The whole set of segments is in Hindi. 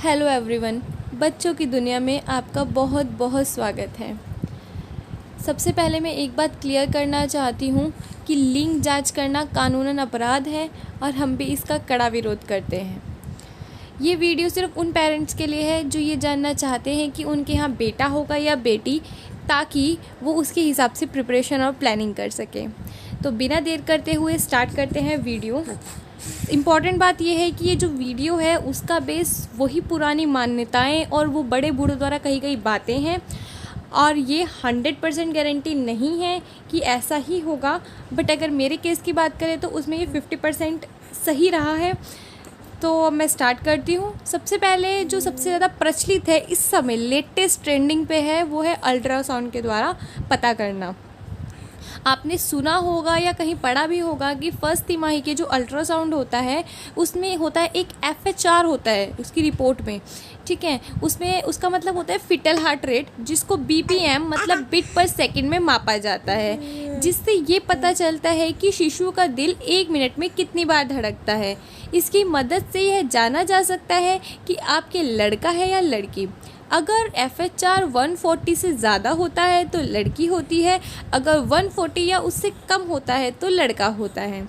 हेलो एवरीवन, बच्चों की दुनिया में आपका बहुत बहुत स्वागत है। सबसे पहले मैं एक बात क्लियर करना चाहती हूँ कि लिंग जांच करना कानूनन अपराध है और हम भी इसका कड़ा विरोध करते हैं। ये वीडियो सिर्फ उन पेरेंट्स के लिए है जो ये जानना चाहते हैं कि उनके यहाँ बेटा होगा या बेटी, ताकि वो उसके हिसाब से प्रिपरेशन और प्लानिंग कर सकें। तो बिना देर करते हुए स्टार्ट करते हैं वीडियो। इम्पॉर्टेंट बात यह है कि ये जो वीडियो है उसका बेस वही पुरानी मान्यताएं और वो बड़े बूढ़ों द्वारा कही गई बातें हैं, और ये 100% गारंटी नहीं है कि ऐसा ही होगा। बट अगर मेरे केस की बात करें तो उसमें ये 50% सही रहा है। तो मैं स्टार्ट करती हूँ। सबसे पहले जो सबसे ज़्यादा प्रचलित है, इस समय लेटेस्ट ट्रेंडिंग पे है, वो है अल्ट्रासाउंड के द्वारा पता करना। आपने सुना होगा या कहीं पढ़ा भी होगा कि फर्स्ट तिमाही के जो अल्ट्रासाउंड होता है उसमें होता है एक FHR होता है उसकी रिपोर्ट में, ठीक है। उसमें उसका मतलब होता है फिटल हार्ट रेट, जिसको BPM मतलब बीट पर सेकंड में मापा जाता है, जिससे ये पता चलता है कि शिशु का दिल 1 मिनट में कितनी बार धड़कता है। इसकी मदद से यह जाना जा सकता है कि आपके लड़का है या लड़की। अगर FHR 140 से ज़्यादा होता है तो लड़की होती है, अगर 140 या उससे कम होता है तो लड़का होता है।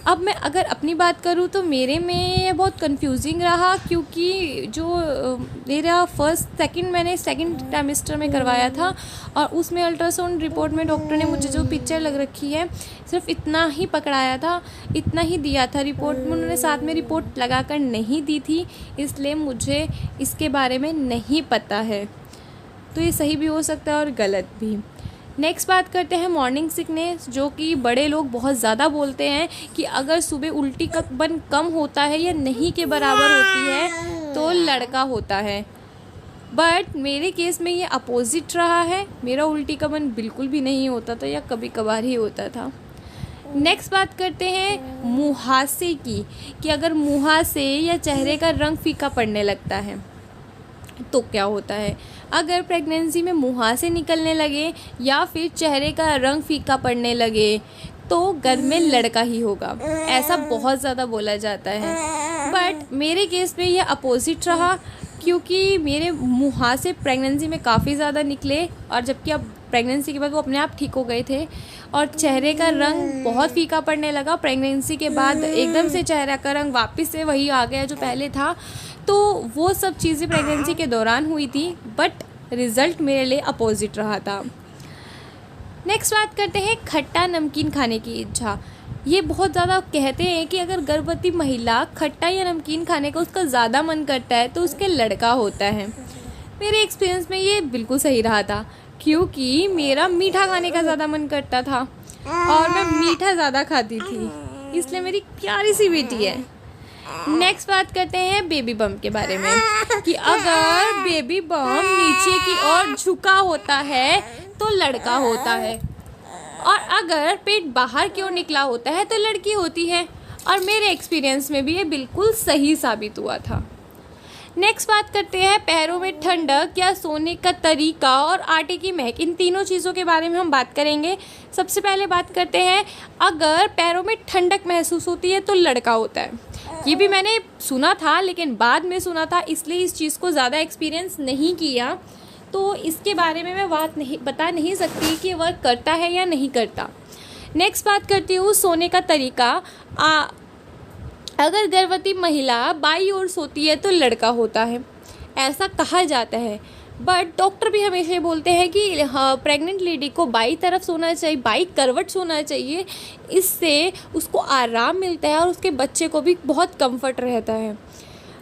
अब मैं अगर अपनी बात करूँ तो मेरे में ये बहुत कंफ्यूजिंग रहा, क्योंकि जो मेरा मैंने सेकंड ट्राइमेस्टर में करवाया था, और उसमें अल्ट्रासाउंड रिपोर्ट में डॉक्टर ने मुझे जो पिक्चर लग रखी है सिर्फ इतना ही पकड़ाया था, इतना ही दिया था रिपोर्ट में। उन्होंने साथ में रिपोर्ट लगाकर नहीं दी थी, इसलिए मुझे इसके बारे में नहीं पता है। तो ये सही भी हो सकता है और गलत भी। नेक्स्ट बात करते हैं मॉर्निंग सिकनेस, जो कि बड़े लोग बहुत ज़्यादा बोलते हैं कि अगर सुबह उल्टी का बन कम होता है या नहीं के बराबर होती है तो लड़का होता है। बट मेरे केस में ये अपोजिट रहा है। मेरा उल्टी का बन बिल्कुल भी नहीं होता था या कभी कभार ही होता था। नेक्स्ट बात करते हैं मुहासे की, कि अगर मुहासे या चेहरे का रंग फीका पड़ने लगता है तो क्या होता है। अगर प्रेगनेंसी में मुहासे निकलने लगे या फिर चेहरे का रंग फीका पड़ने लगे तो घर में लड़का ही होगा, ऐसा बहुत ज़्यादा बोला जाता है। बट मेरे केस में यह अपोजिट रहा, क्योंकि मेरे मुहासे प्रेगनेंसी में काफ़ी ज़्यादा निकले, और जबकि अब प्रेगनेंसी के बाद वो अपने आप ठीक हो गए थे, और चेहरे का रंग बहुत फीका पड़ने लगा। प्रेगनेंसी के बाद एकदम से चेहरे का रंग वापस से वही आ गया जो पहले था। तो वो सब चीज़ें प्रेगनेंसी के दौरान हुई थी, बट रिज़ल्ट मेरे लिए अपोजिट रहा था। नेक्स्ट बात करते हैं खट्टा नमकीन खाने की इच्छा। ये बहुत ज़्यादा कहते हैं कि अगर गर्भवती महिला खट्टा या नमकीन खाने का उसका ज़्यादा मन करता है तो उसके लड़का होता है। मेरे एक्सपीरियंस में ये बिल्कुल सही रहा था, क्योंकि मेरा मीठा खाने का ज़्यादा मन करता था और मैं मीठा ज़्यादा खाती थी, इसलिए मेरी प्यारी सी बेटी है। नेक्स्ट बात करते हैं बेबी बम के बारे में, कि अगर बेबी बम नीचे की ओर झुका होता है तो लड़का होता है, और अगर पेट बाहर की ओर निकला होता है तो लड़की होती है। और मेरे एक्सपीरियंस में भी ये बिल्कुल सही साबित हुआ था। नेक्स्ट बात करते हैं पैरों में ठंडक या सोने का तरीका और आटे की महक। इन तीनों चीज़ों के बारे में हम बात करेंगे। सबसे पहले बात करते हैं, अगर पैरों में ठंडक महसूस होती है तो लड़का होता है। ये भी मैंने सुना था, लेकिन बाद में सुना था, इसलिए इस चीज़ को ज़्यादा एक्सपीरियंस नहीं किया, तो इसके बारे में मैं बता नहीं सकती कि वर्क करता है या नहीं करता। नेक्स्ट बात करती हूँ सोने का तरीका। अगर गर्भवती महिला बाईं ओर सोती है तो लड़का होता है, ऐसा कहा जाता है। बट डॉक्टर भी हमेशा बोलते हैं कि प्रेग्नेंट लेडी को बाईं तरफ सोना चाहिए, बाईं करवट सोना चाहिए, इससे उसको आराम मिलता है और उसके बच्चे को भी बहुत कंफर्ट रहता है।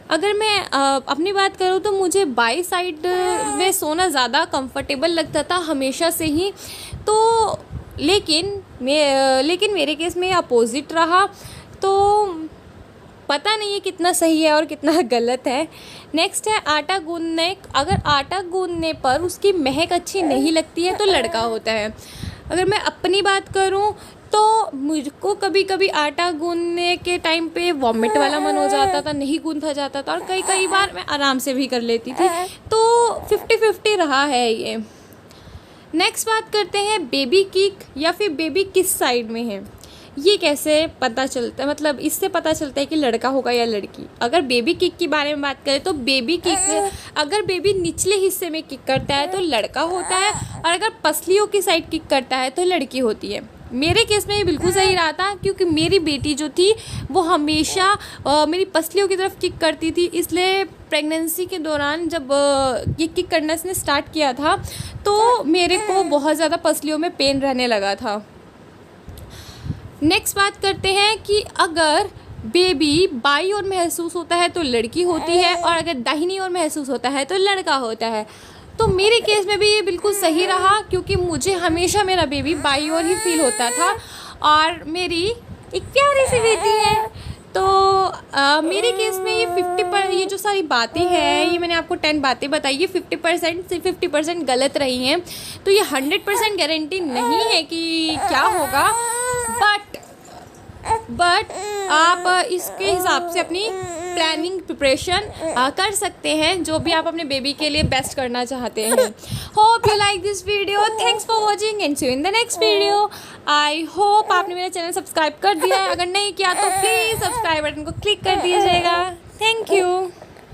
अगर मैं अपनी बात करूँ तो मुझे बाई साइड में सोना ज़्यादा कंफर्टेबल लगता था हमेशा से ही। तो लेकिन मेरे केस में अपोजिट रहा, तो पता नहीं है कितना सही है और कितना गलत है। नेक्स्ट है आटा गूंदने। अगर आटा गूंदने पर उसकी महक अच्छी नहीं लगती है तो लड़का होता है। अगर मैं अपनी बात करूं तो मुझको कभी कभी आटा गूंदने के टाइम पे वॉमिट वाला मन हो जाता था, नहीं गूंथा जाता था, और कई बार मैं आराम से भी कर लेती थी। तो 50-50 रहा है ये। नेक्स्ट बात करते हैं बेबी किक या फिर बेबी किस साइड में है। ये कैसे पता चलता है, मतलब इससे पता चलता है कि लड़का होगा या लड़की। अगर बेबी किक के बारे में बात करें तो बेबी किक, अगर बेबी निचले हिस्से में किक करता है तो लड़का होता है, और अगर पसलियों की साइड किक करता है तो लड़की होती है। मेरे केस में ये बिल्कुल सही रहा था, क्योंकि मेरी बेटी जो थी वो हमेशा मेरी पसलियों की तरफ किक करती थी। इसलिए प्रेगनेंसी के दौरान जब ये किक करना इसने स्टार्ट किया था तो मेरे को बहुत ज़्यादा पसलियों में पेन रहने लगा था। नेक्स्ट बात करते हैं कि अगर बेबी बाई ओर महसूस होता है तो लड़की होती है, और अगर दाहिनी ओर महसूस होता है तो लड़का होता है। तो मेरे केस में भी ये बिल्कुल सही रहा, क्योंकि मुझे हमेशा मेरा बेबी बाई ओर ही फील होता था, और मेरी एक प्यारी सी बेटी है। तो मेरे केस में ये 50% ये जो सारी बातें हैं, ये मैंने आपको 10 बातें बताई, ये 50% से 50% गलत रही हैं। तो ये 100% गारंटी नहीं है कि क्या होगा, बट आप इसके हिसाब से अपनी प्लानिंग प्रिपरेशन कर सकते हैं, जो भी आप अपने बेबी के लिए बेस्ट करना चाहते हैं। Hope you like this video, thanks for watching and see you in the next video. I hope आपने मेरा चैनल सब्सक्राइब कर दिया है, अगर नहीं किया तो प्लीज़ सब्सक्राइब बटन को क्लिक कर दीजिएगा। Thank you.